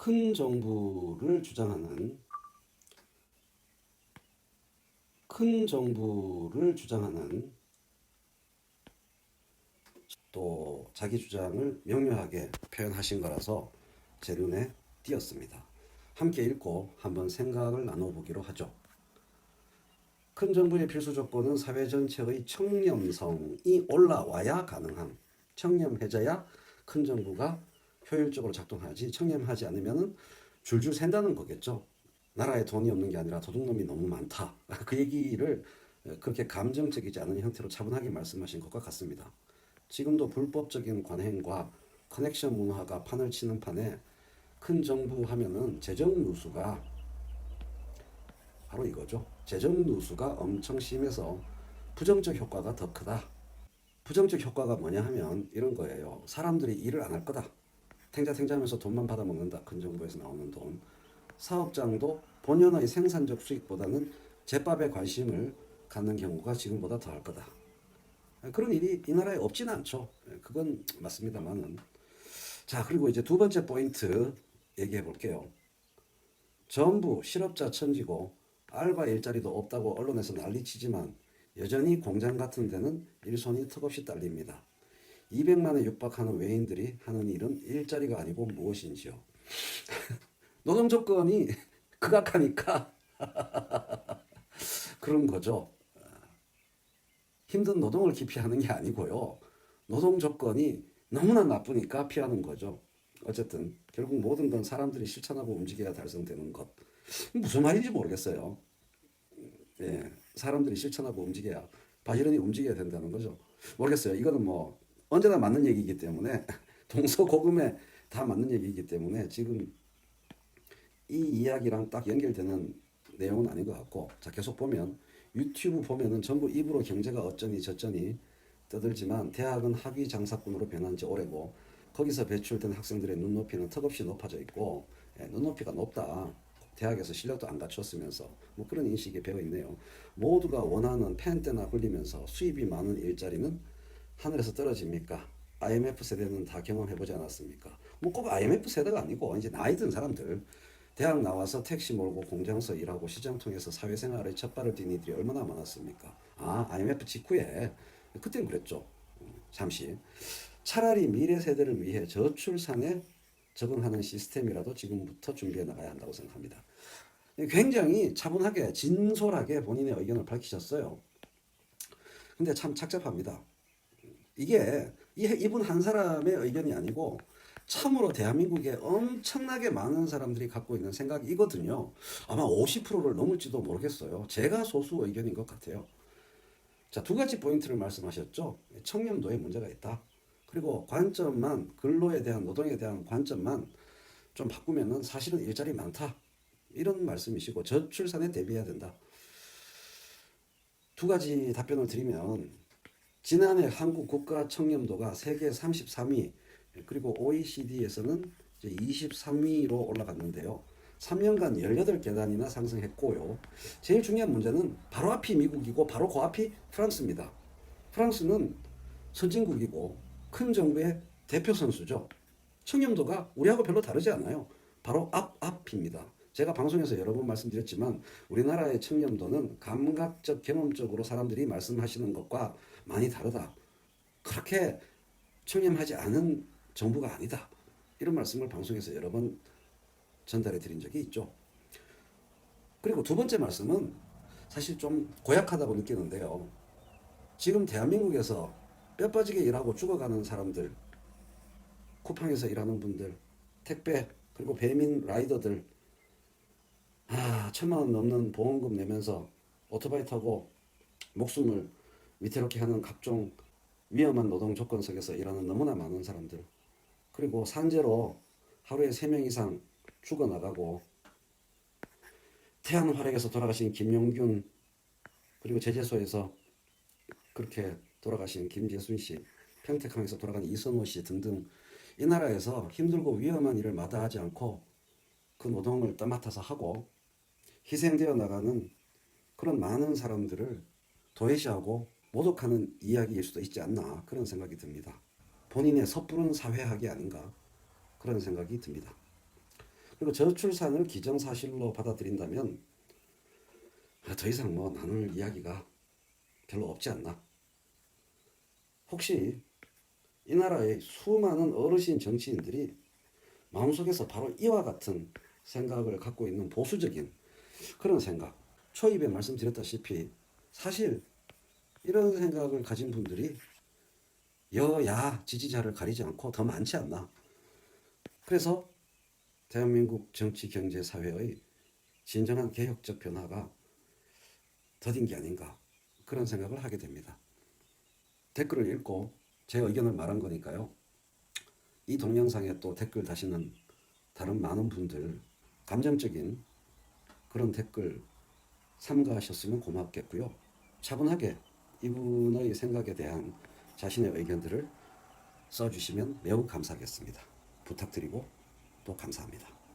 큰 정부를 주장하는 또 자기 주장을 명료하게 표현하신 거라서 제 눈에 띄었습니다. 함께 읽고 한번 생각을 나눠보기로 하죠. 큰 정부의 필수 조건은 사회 전체의 청렴성이 올라와야 가능함. 청렴해져야 큰 정부가 효율적으로 작동하지, 청렴하지 않으면 줄줄 샌다는 거겠죠. 나라에 돈이 없는 게 아니라 도둑놈이 너무 많다. 그 얘기를 그렇게 감정적이지 않은 형태로 차분하게 말씀하신 것과 같습니다. 지금도 불법적인 관행과 커넥션 문화가 판을 치는 판에 큰 정부 하면은 재정 누수가 바로 이거죠. 재정 누수가 엄청 심해서 부정적 효과가 더 크다. 부정적 효과가 뭐냐 하면 이런 거예요. 사람들이 일을 안 할 거다. 탱자탱자하면서 돈만 받아먹는다. 큰 정부에서 나오는 돈. 사업장도 본연의 생산적 수익보다는 제밥에 관심을 갖는 경우가 지금보다 더 할 거다. 그런 일이 이 나라에 없지는 않죠. 그건 맞습니다만은. 자, 그리고 이제 두 번째 포인트 얘기해 볼게요. 전부 실업자 천지고 알바 일자리도 없다고 언론에서 난리치지만 여전히 공장 같은 데는 일손이 턱없이 딸립니다. 200만에 육박하는 외인들이 하는 일은 일자리가 아니고 무엇인지요. 노동 조건이 극악하니까 그런 거죠. 힘든 노동을 기피하는 게 아니고요. 노동 조건이 너무나 나쁘니까 피하는 거죠. 어쨌든 결국 모든 건 사람들이 실천하고 움직여야 달성되는 것. 무슨 말인지 모르겠어요. 예, 사람들이 실천하고 움직여야 바지런히 움직여야 된다는 거죠. 모르겠어요. 이거는 뭐 언제나 맞는 얘기이기 때문에 동서고금에 다 맞는 얘기이기 때문에 지금 이 이야기랑 딱 연결되는 내용은 아닌 것 같고, 자 계속 보면 유튜브 보면은 전부 입으로 경제가 어쩌니 저쩌니 떠들지만 대학은 학위 장사꾼으로 변한 지 오래고 거기서 배출된 학생들의 눈높이는 턱없이 높아져 있고, 눈높이가 높다. 대학에서 실력도 안 갖췄으면서 뭐 그런 인식이 배어 있네요. 모두가 원하는 펜때나 흘리면서 수입이 많은 일자리는 하늘에서 떨어집니까? IMF 세대는 다 경험해보지 않았습니까? 뭐 꼭 IMF 세대가 아니고 이제 나이 든 사람들, 대학 나와서 택시 몰고 공장서 일하고 시장 통해서 사회생활에 첫 발을 뛴 이들이 얼마나 많았습니까? 아, IMF 직후에 그때는 그랬죠. 잠시. 차라리 미래 세대를 위해 저출산에 적응하는 시스템이라도 지금부터 준비해 나가야 한다고 생각합니다. 굉장히 차분하게 진솔하게 본인의 의견을 밝히셨어요. 근데 참 착잡합니다. 이게 이분 한 사람의 의견이 아니고 참으로 대한민국에 엄청나게 많은 사람들이 갖고 있는 생각이거든요. 아마 50%를 넘을지도 모르겠어요. 제가 소수 의견인 것 같아요. 자, 두 가지 포인트를 말씀하셨죠. 청렴도에 문제가 있다. 그리고 관점만, 근로에 대한, 노동에 대한 관점만 좀 바꾸면은 사실은 일자리 많다. 이런 말씀이시고 저출산에 대비해야 된다. 두 가지 답변을 드리면, 지난해 한국 국가 청렴도가 세계 33위, 그리고 OECD에서는 이제 23위로 올라갔는데요. 3년간 18계단이나 상승했고요. 제일 중요한 문제는 바로 앞이 미국이고 바로 그 앞이 프랑스입니다. 프랑스는 선진국이고 큰 정부의 대표 선수죠. 청렴도가 우리하고 별로 다르지 않아요. 바로 앞입니다. 제가 방송에서 여러 번 말씀드렸지만 우리나라의 청렴도는 감각적, 경험적으로 사람들이 말씀하시는 것과 많이 다르다. 그렇게 청렴하지 않은 정부가 아니다. 이런 말씀을 방송에서 여러 번 전달해 드린 적이 있죠. 그리고 두 번째 말씀은 사실 좀 고약하다고 느끼는데요. 지금 대한민국에서 뼈 빠지게 일하고 죽어가는 사람들, 쿠팡에서 일하는 분들, 택배, 그리고 배민 라이더들, 1,000만 원 넘는 보험금 내면서 오토바이 타고 목숨을 위태롭게 하는 각종 위험한 노동 조건 속에서 일하는 너무나 많은 사람들, 그리고 산재로 하루에 3명 이상 죽어나가고 태안활액에서 돌아가신 김용균, 그리고 제재소에서 그렇게 돌아가신 김재순 씨, 평택항에서 돌아간 이선호 씨 등등 이 나라에서 힘들고 위험한 일을 마다하지 않고 그 노동을 떠맡아서 하고 희생되어 나가는 그런 많은 사람들을 도외시하고 모독하는 이야기일 수도 있지 않나, 그런 생각이 듭니다. 본인의 섣부른 사회학이 아닌가, 그런 생각이 듭니다. 그리고 저출산을 기정사실로 받아들인다면 더 이상 뭐 나눌 이야기가 별로 없지 않나. 혹시 이 나라의 수많은 어르신 정치인들이 마음속에서 바로 이와 같은 생각을 갖고 있는 보수적인 그런 생각, 초입에 말씀드렸다시피 사실 이런 생각을 가진 분들이 여야 지지자를 가리지 않고 더 많지 않나. 그래서 대한민국 정치, 경제, 사회의 진정한 개혁적 변화가 더딘 게 아닌가 그런 생각을 하게 됩니다. 댓글을 읽고 제 의견을 말한 거니까요. 이 동영상에 또 댓글 다시는 다른 많은 분들 감정적인 그런 댓글 삼가하셨으면 고맙겠고요. 차분하게 이분의 생각에 대한 자신의 의견들을 써주시면 매우 감사하겠습니다. 부탁드리고 또 감사합니다.